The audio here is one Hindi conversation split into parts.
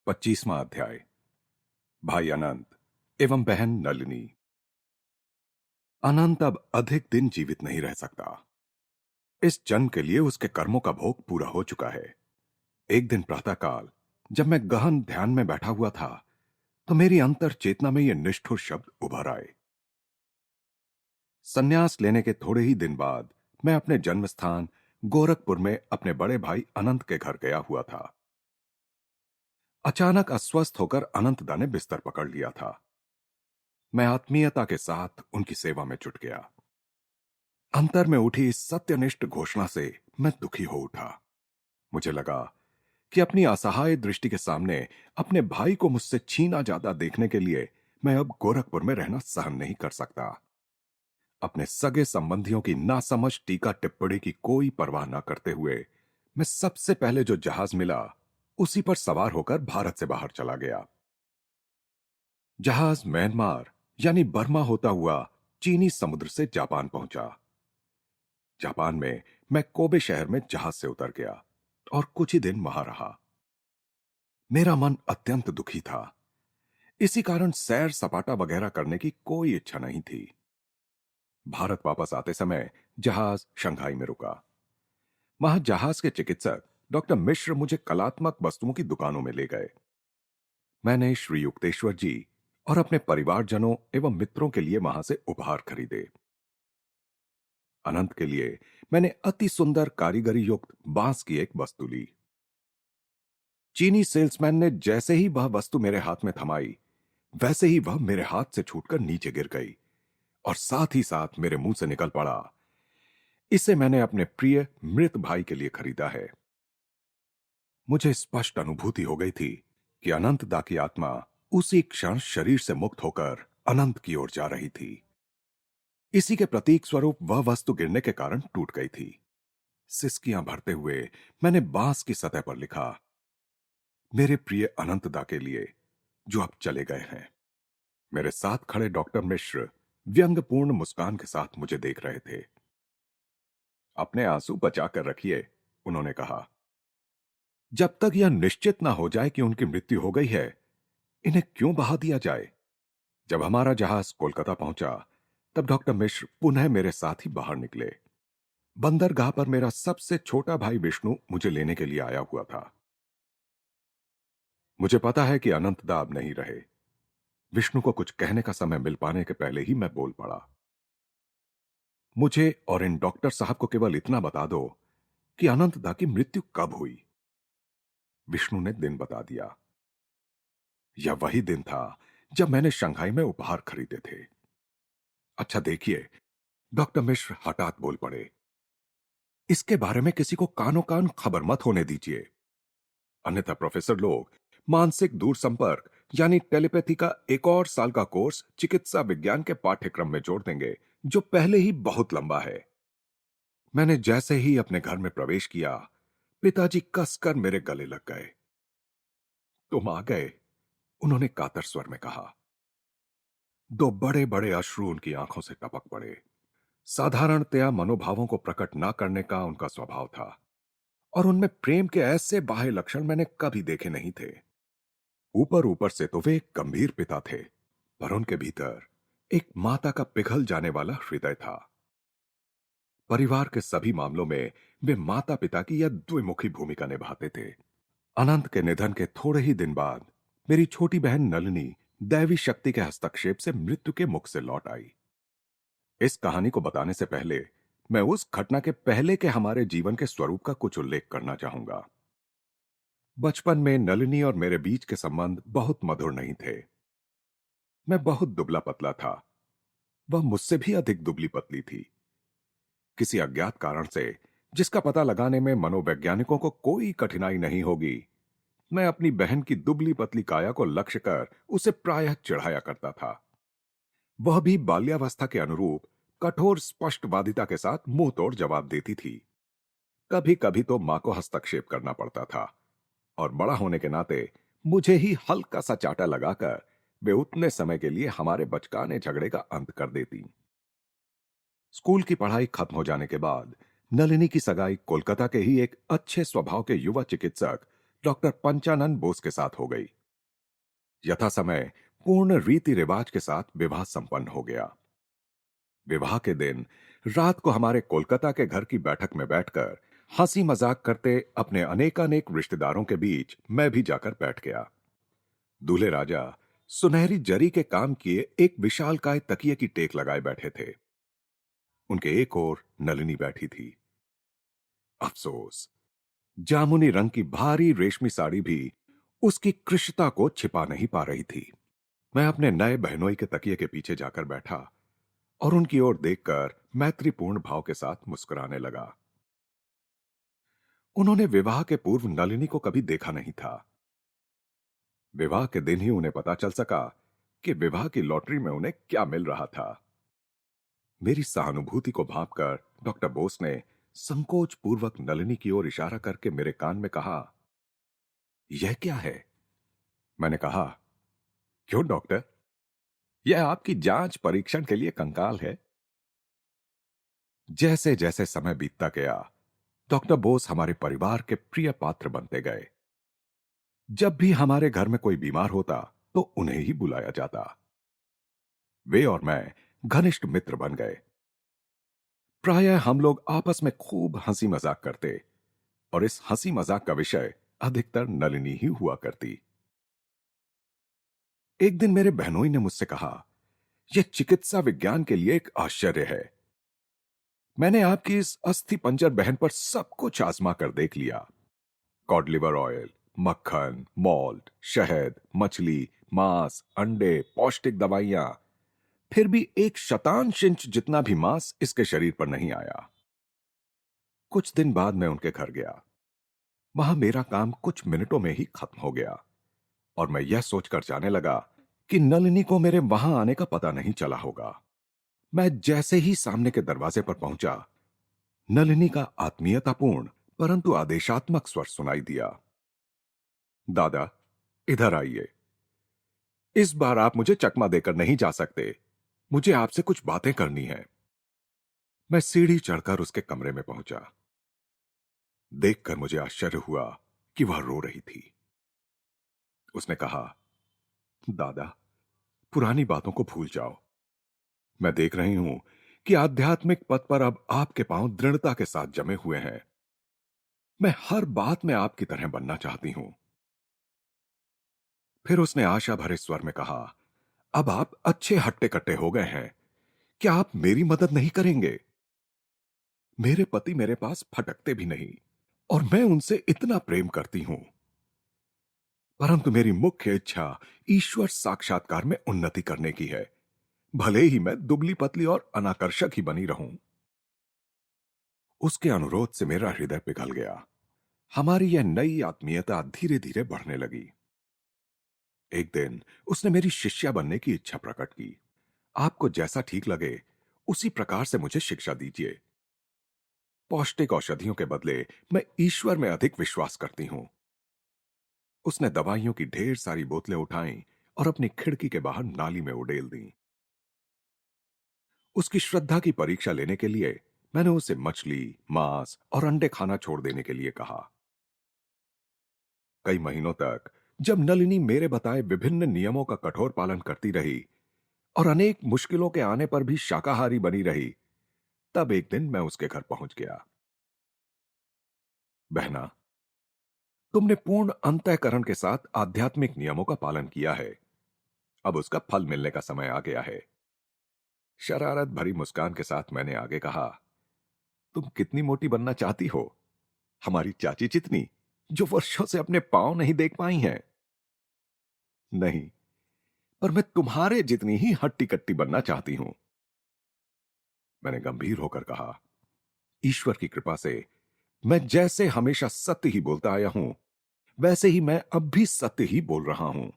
25वां अध्याय। भाई अनंत एवं बहन नलिनी। अनंत अब अधिक दिन जीवित नहीं रह सकता। इस जन्म के लिए उसके कर्मों का भोग पूरा हो चुका है। एक दिन प्रातःकाल जब मैं गहन ध्यान में बैठा हुआ था, तो मेरी अंतर चेतना में ये निष्ठुर शब्द उभर आए। संन्यास लेने के थोड़े ही दिन बाद मैं अपने जन्म स्थान गोरखपुर में अपने बड़े भाई अनंत के घर गया हुआ था। अचानक अस्वस्थ होकर अनंतदा ने बिस्तर पकड़ लिया था। मैं आत्मीयता के साथ उनकी सेवा में जुट गया। अंतर में उठी इस सत्यनिष्ठ घोषणा से मैं दुखी हो उठा। मुझे लगा कि अपनी असहाय दृष्टि के सामने अपने भाई को मुझसे छीना जाता देखने के लिए मैं अब गोरखपुर में रहना सहन नहीं कर सकता। अपने सगे संबंधियों की नासमझ टीका टिप्पणी की कोई परवाह न करते हुए मैं सबसे पहले जो जहाज मिला उसी पर सवार होकर भारत से बाहर चला गया। जहाज म्यांमार यानी बर्मा होता हुआ चीनी समुद्र से जापान पहुंचा। जापान में मैं कोबे शहर में जहाज से उतर गया और कुछ ही दिन वहां रहा। मेरा मन अत्यंत दुखी था। इसी कारण सैर सपाटा वगैरह करने की कोई इच्छा नहीं थी। भारत वापस आते समय जहाज शंघाई में रुका। वहां जहाज के चिकित्सक डॉक्टर मिश्र मुझे कलात्मक वस्तुओं की दुकानों में ले गए। मैंने श्री युक्तेश्वर जी और अपने परिवारजनों एवं मित्रों के लिए वहां से उपहार खरीदे। अनंत के लिए मैंने अति सुंदर कारीगरी युक्त बांस की एक वस्तु ली। चीनी सेल्समैन ने जैसे ही वह वस्तु मेरे हाथ में थमाई, वैसे ही वह मेरे हाथ से छूटकर नीचे गिर गई और साथ ही साथ मेरे मुंह से निकल पड़ा, इसे मैंने अपने प्रिय मृत भाई के लिए खरीदा है। मुझे स्पष्ट अनुभूति हो गई थी कि अनंत दा की आत्मा उसी क्षण शरीर से मुक्त होकर अनंत की ओर जा रही थी। इसी के प्रतीक स्वरूप वह वस्तु गिरने के कारण टूट गई थी। सिसकियां भरते हुए मैंने बांस की सतह पर लिखा, मेरे प्रिय अनंत दा के लिए जो अब चले गए हैं। मेरे साथ खड़े डॉक्टर मिश्र व्यंग्यपूर्ण मुस्कान के साथ मुझे देख रहे थे। अपने आंसू बचाकर रखिए, उन्होंने कहा। जब तक यह निश्चित ना हो जाए कि उनकी मृत्यु हो गई है, इन्हें क्यों बहा दिया जाए। जब हमारा जहाज कोलकाता पहुंचा, तब डॉक्टर मिश्र पुनः मेरे साथ ही बाहर निकले। बंदरगाह पर मेरा सबसे छोटा भाई विष्णु मुझे लेने के लिए आया हुआ था। मुझे पता है कि अनंत दा अब नहीं रहे। विष्णु को कुछ कहने का समय मिल पाने के पहले ही मैं बोल पड़ा। मुझे और इन डॉक्टर साहब को केवल इतना बता दो कि अनंत दा की मृत्यु कब हुई। विष्णु ने दिन बता दिया। यह वही दिन था जब मैंने शंघाई में उपहार खरीदे थे। अच्छा देखिए, डॉक्टर मिश्र हठात बोल पड़े, इसके बारे में किसी को कानो कान खबर मत होने दीजिए, अन्यथा प्रोफेसर लोग मानसिक दूरसंपर्क यानी टेलीपैथी का एक और साल का कोर्स चिकित्सा विज्ञान के पाठ्यक्रम में जोड़ देंगे, जो पहले ही बहुत लंबा है। मैंने जैसे ही अपने घर में प्रवेश किया, पिताजी कसकर मेरे गले लग गए। तुम आ गए, उन्होंने कातर स्वर में कहा। दो बड़े बड़े अश्रु उनकी आंखों से टपक पड़े। साधारणतया मनोभावों को प्रकट न करने का उनका स्वभाव था और उनमें प्रेम के ऐसे बाह्य लक्षण मैंने कभी देखे नहीं थे। ऊपर ऊपर से तो वे एक गंभीर पिता थे, पर उनके भीतर एक माता का पिघल जाने वाला हृदय था। परिवार के सभी मामलों में वे माता पिता की यह द्विमुखी भूमिका निभाते थे। अनंत के निधन के थोड़े ही दिन बाद मेरी छोटी बहन नलिनी दैवी शक्ति के हस्तक्षेप से मृत्यु के मुख से लौट आई। इस कहानी को बताने से पहले मैं उस घटना के पहले के हमारे जीवन के स्वरूप का कुछ उल्लेख करना चाहूंगा। बचपन में नलिनी और मेरे बीच के संबंध बहुत मधुर नहीं थे। मैं बहुत दुबला पतला था, वह मुझसे भी अधिक दुबली पतली थी। किसी अज्ञात कारण से, जिसका पता लगाने में मनोवैज्ञानिकों को कोई कठिनाई नहीं होगी, मैं अपनी बहन की दुबली पतली काया को लक्ष्य कर उसे प्रायः चिढ़ाया करता था। वह भी बाल्यावस्था के अनुरूप कठोर स्पष्टवादिता के साथ मुंह तोड़ जवाब देती थी। कभी कभी तो मां को हस्तक्षेप करना पड़ता था और बड़ा होने के नाते मुझे ही हल्का सा चाटा लगाकर वे उतने समय के लिए हमारे बचकाने झगड़े का अंत कर देती। स्कूल की पढ़ाई खत्म हो जाने के बाद नलिनी की सगाई कोलकाता के ही एक अच्छे स्वभाव के युवा चिकित्सक डॉक्टर पंचानन बोस के साथ हो गई। यथा समय पूर्ण रीति रिवाज के साथ विवाह संपन्न हो गया। विवाह के दिन रात को हमारे कोलकाता के घर की बैठक में बैठकर हंसी मजाक करते अपने अनेकानेक रिश्तेदारों के बीच मैं भी जाकर बैठ गया। दूल्हे राजा सुनहरी जरी के काम किए एक विशालकाय तकिए की टेक लगाए बैठे थे। उनके एक ओर नलिनी बैठी थी। अफसोस, जामुनी रंग की भारी रेशमी साड़ी भी उसकी कृशता को छिपा नहीं पा रही थी। मैं अपने नए बहनोई के तकिए के पीछे जाकर बैठा और उनकी ओर देखकर मैत्रीपूर्ण भाव के साथ मुस्कुराने लगा। उन्होंने विवाह के पूर्व नलिनी को कभी देखा नहीं था। विवाह के दिन ही उन्हें पता चल सका कि विवाह की लॉटरी में उन्हें क्या मिल रहा था। मेरी सहानुभूति को भांपकर डॉक्टर बोस ने संकोच पूर्वक नलिनी की ओर इशारा करके मेरे कान में कहा, यह क्या है? मैंने कहा, क्यों डॉक्टर, यह आपकी जांच परीक्षण के लिए कंकाल है। जैसे जैसे समय बीतता गया, डॉक्टर बोस हमारे परिवार के प्रिय पात्र बनते गए। जब भी हमारे घर में कोई बीमार होता तो उन्हें ही बुलाया जाता। वे और मैं घनिष्ठ मित्र बन गए। प्रायः हम लोग आपस में खूब हंसी मजाक करते और इस हंसी मजाक का विषय अधिकतर नलिनी ही हुआ करती। एक दिन मेरे बहनोई ने मुझसे कहा, यह चिकित्सा विज्ञान के लिए एक आश्चर्य है। मैंने आपकी इस अस्थि पंजर बहन पर सब कुछ आजमा कर देख लिया। कॉड लिवर ऑयल, मक्खन, मॉल्ट, शहद, मछली, मांस, अंडे, पौष्टिक दवाइयां, फिर भी एक शतांश इंच जितना भी मांस इसके शरीर पर नहीं आया। कुछ दिन बाद मैं उनके घर गया। वहां मेरा काम कुछ मिनटों में ही खत्म हो गया और मैं यह सोचकर जाने लगा कि नलिनी को मेरे वहां आने का पता नहीं चला होगा। मैं जैसे ही सामने के दरवाजे पर पहुंचा, नलिनी का आत्मीयतापूर्ण परंतु आदेशात्मक स्वर सुनाई दिया। दादा, इधर आइए। इस बार आप मुझे चकमा देकर नहीं जा सकते। मुझे आपसे कुछ बातें करनी है। मैं सीढ़ी चढ़कर उसके कमरे में पहुंचा। देखकर मुझे आश्चर्य हुआ कि वह रो रही थी। उसने कहा, दादा, पुरानी बातों को भूल जाओ। मैं देख रही हूं कि आध्यात्मिक पथ पर अब आपके पांव दृढ़ता के साथ जमे हुए हैं। मैं हर बात में आपकी तरह बनना चाहती हूं। फिर उसने आशा भरे स्वर में कहा, अब आप अच्छे हट्टे कट्टे हो गए हैं। क्या आप मेरी मदद नहीं करेंगे? मेरे पति मेरे पास फटकते भी नहीं और मैं उनसे इतना प्रेम करती हूं। परंतु मेरी मुख्य इच्छा ईश्वर साक्षात्कार में उन्नति करने की है, भले ही मैं दुबली पतली और अनाकर्षक ही बनी रहूं। उसके अनुरोध से मेरा हृदय पिघल गया। हमारी यह नई आत्मीयता धीरे धीरे बढ़ने लगी। एक दिन उसने मेरी शिष्या बनने की इच्छा प्रकट की। आपको जैसा ठीक लगे उसी प्रकार से मुझे शिक्षा दीजिए। पौष्टिक औषधियों के बदले मैं ईश्वर में अधिक विश्वास करती हूं। उसने दवाइयों की ढेर सारी बोतलें उठाईं और अपनी खिड़की के बाहर नाली में उड़ेल दी। उसकी श्रद्धा की परीक्षा लेने के लिए मैंने उसे मछली, मांस और अंडे खाना छोड़ देने के लिए कहा। कई महीनों तक जब नलिनी मेरे बताए विभिन्न नियमों का कठोर पालन करती रही और अनेक मुश्किलों के आने पर भी शाकाहारी बनी रही, तब एक दिन मैं उसके घर पहुंच गया। बहना, तुमने पूर्ण अंतःकरण के साथ आध्यात्मिक नियमों का पालन किया है। अब उसका फल मिलने का समय आ गया है। शरारत भरी मुस्कान के साथ मैंने आगे कहा, तुम कितनी मोटी बनना चाहती हो? हमारी चाची जितनी, जो वर्षों से अपने पांव नहीं देख पाई हैं। नहीं, पर मैं तुम्हारे जितनी ही हट्टी कट्टी बनना चाहती हूं। मैंने गंभीर होकर कहा, ईश्वर की कृपा से मैं जैसे हमेशा सत्य ही बोलता आया हूं, वैसे ही मैं अब भी सत्य ही बोल रहा हूं।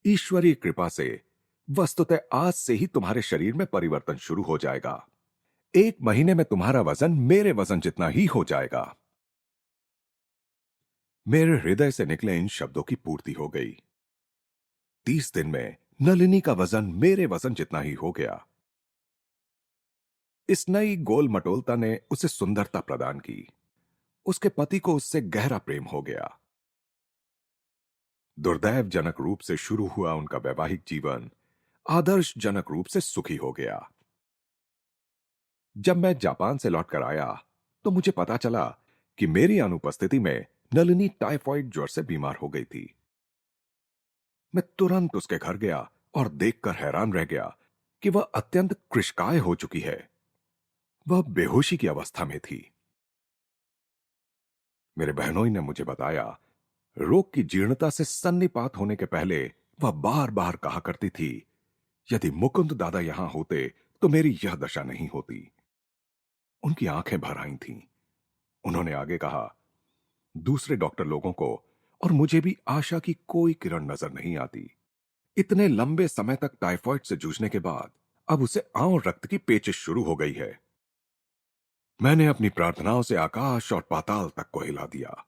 ईश्वरीय कृपा से वस्तुतः आज से ही तुम्हारे शरीर में परिवर्तन शुरू हो जाएगा। 1 महीने में तुम्हारा वजन मेरे वजन जितना ही हो जाएगा। मेरे हृदय से निकले इन शब्दों की पूर्ति हो गई। 30 दिन में नलिनी का वजन मेरे वजन जितना ही हो गया। इस नई गोल मटोलता ने उसे सुंदरता प्रदान की। उसके पति को उससे गहरा प्रेम हो गया। दुर्दैवजनक रूप से शुरू हुआ उनका वैवाहिक जीवन आदर्शजनक रूप से सुखी हो गया। जब मैं जापान से लौटकर आया तो मुझे पता चला कि मेरी अनुपस्थिति में नलिनी टाइफॉइड ज्वर से बीमार हो गई थी। मैं तुरंत उसके घर गया और देखकर हैरान रह गया कि वह अत्यंत कृशकाय हो चुकी है। वह बेहोशी की अवस्था में थी। मेरे बहनोई ने मुझे बताया, रोग की जीर्णता से सन्निपात होने के पहले वह बार बार कहा करती थी, यदि मुकुंद दादा यहां होते तो मेरी यह दशा नहीं होती। उनकी आंखें भर आई थीं। उन्होंने आगे कहा, दूसरे डॉक्टर लोगों को और मुझे भी आशा की कोई किरण नजर नहीं आती। इतने लंबे समय तक टाइफॉइड से जूझने के बाद अब उसे आंव रक्त की पेचिश शुरू हो गई है। मैंने अपनी प्रार्थनाओं से आकाश और पाताल तक को हिला दिया।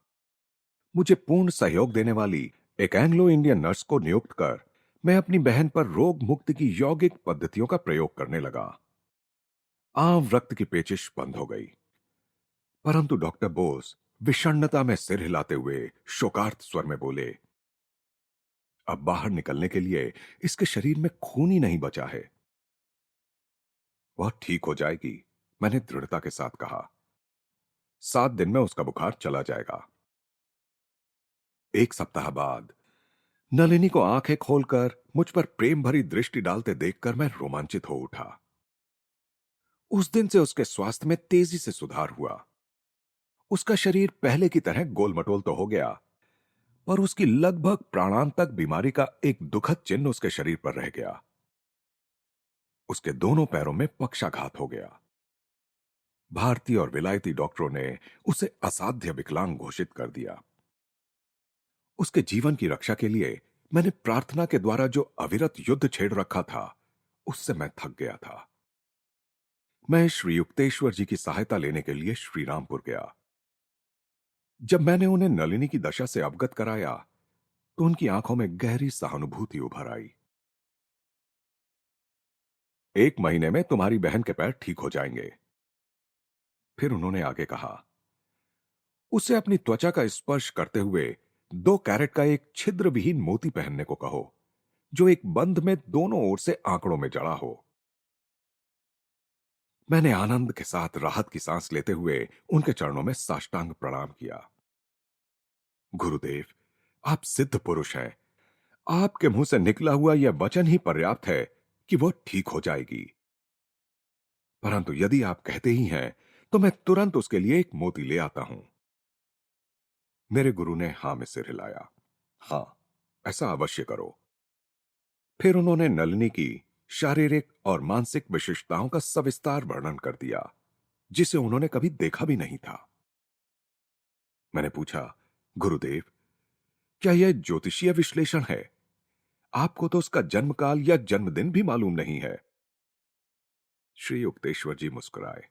मुझे पूर्ण सहयोग देने वाली एक एंग्लो इंडियन नर्स को नियुक्त कर मैं अपनी बहन पर रोग मुक्ति की यौगिक पद्धतियों का प्रयोग करने लगा। आंव रक्त की पेचिश बंद हो गई। परंतु डॉक्टर बोस विषण्णता में सिर हिलाते हुए शोकार्त स्वर में बोले, अब बाहर निकलने के लिए इसके शरीर में खून ही नहीं बचा है। वह ठीक हो जाएगी, मैंने दृढ़ता के साथ कहा। 7 दिन में उसका बुखार चला जाएगा। एक सप्ताह बाद नलिनी को आंखें खोलकर मुझ पर प्रेम भरी दृष्टि डालते देखकर मैं रोमांचित हो उठा। उस दिन से उसके स्वास्थ्य में तेजी से सुधार हुआ। उसका शरीर पहले की तरह गोलमटोल तो हो गया, पर उसकी लगभग प्राणांतक बीमारी का एक दुखद चिन्ह उसके शरीर पर रह गया। उसके दोनों पैरों में पक्षाघात हो गया। भारतीय और विलायती डॉक्टरों ने उसे असाध्य विकलांग घोषित कर दिया। उसके जीवन की रक्षा के लिए मैंने प्रार्थना के द्वारा जो अविरत युद्ध छेड़ रखा था, उससे मैं थक गया था। मैं श्री युक्तेश्वर जी की सहायता लेने के लिए श्रीरामपुर गया। जब मैंने उन्हें नलिनी की दशा से अवगत कराया तो उनकी आंखों में गहरी सहानुभूति उभर आई। 1 महीने में तुम्हारी बहन के पैर ठीक हो जाएंगे। फिर उन्होंने आगे कहा, उसे अपनी त्वचा का स्पर्श करते हुए 2 कैरेट का एक छिद्र विहीन मोती पहनने को कहो, जो एक बंध में दोनों ओर से आंकड़ों में जड़ा हो। मैंने आनंद के साथ राहत की सांस लेते हुए उनके चरणों में साष्टांग प्रणाम किया। गुरुदेव, आप सिद्ध पुरुष हैं। आपके मुंह से निकला हुआ यह वचन ही पर्याप्त है कि वह ठीक हो जाएगी। परंतु यदि आप कहते ही हैं तो मैं तुरंत उसके लिए एक मोती ले आता हूं। मेरे गुरु ने हां में सिर हिलाया। हां, ऐसा अवश्य करो। फिर उन्होंने नलिनी की शारीरिक और मानसिक विशिष्टताओं का सविस्तार वर्णन कर दिया, जिसे उन्होंने कभी देखा भी नहीं था। मैंने पूछा, गुरुदेव, क्या यह ज्योतिषीय विश्लेषण है? आपको तो उसका जन्मकाल या जन्मदिन भी मालूम नहीं है। श्री युक्तेश्वर जी मुस्कुराए।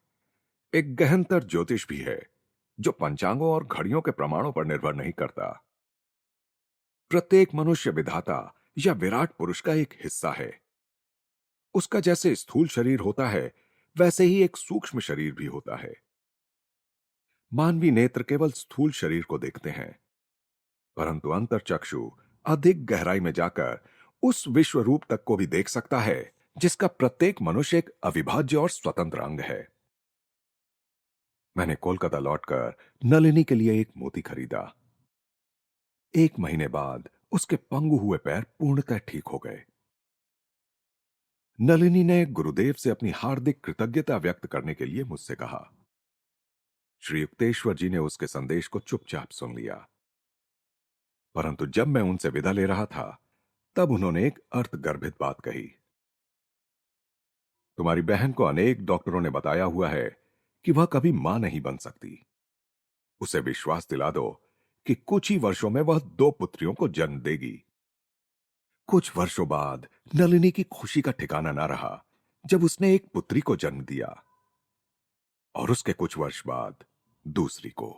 एक गहनतर ज्योतिष भी है, जो पंचांगों और घड़ियों के प्रमाणों पर निर्भर नहीं करता। प्रत्येक मनुष्य विधाता या विराट पुरुष का एक हिस्सा है। उसका जैसे स्थूल शरीर होता है, वैसे ही एक सूक्ष्म शरीर भी होता है। मानवीय नेत्र केवल स्थूल शरीर को देखते हैं, परंतु अंतर्चक्षु अधिक गहराई में जाकर उस विश्व रूप तक को भी देख सकता है, जिसका प्रत्येक मनुष्य एक अविभाज्य और स्वतंत्र अंग है। मैंने कोलकाता लौटकर नलिनी के लिए एक मोती खरीदा। 1 महीने बाद उसके पंगु हुए पैर पूर्णतः ठीक हो गए। नलिनी ने गुरुदेव से अपनी हार्दिक कृतज्ञता व्यक्त करने के लिए मुझसे कहा। श्री युक्तेश्वर जी ने उसके संदेश को चुपचाप सुन लिया, परंतु जब मैं उनसे विदा ले रहा था, तब उन्होंने एक अर्थगर्भित बात कही। तुम्हारी बहन को अनेक डॉक्टरों ने बताया हुआ है कि वह कभी मां नहीं बन सकती। उसे विश्वास दिला दो कि कुछ ही वर्षों में वह 2 पुत्रियों को जन्म देगी। कुछ वर्षों बाद नलिनी की खुशी का ठिकाना ना रहा जब उसने एक पुत्री को जन्म दिया, और उसके कुछ वर्ष बाद दूसरी को।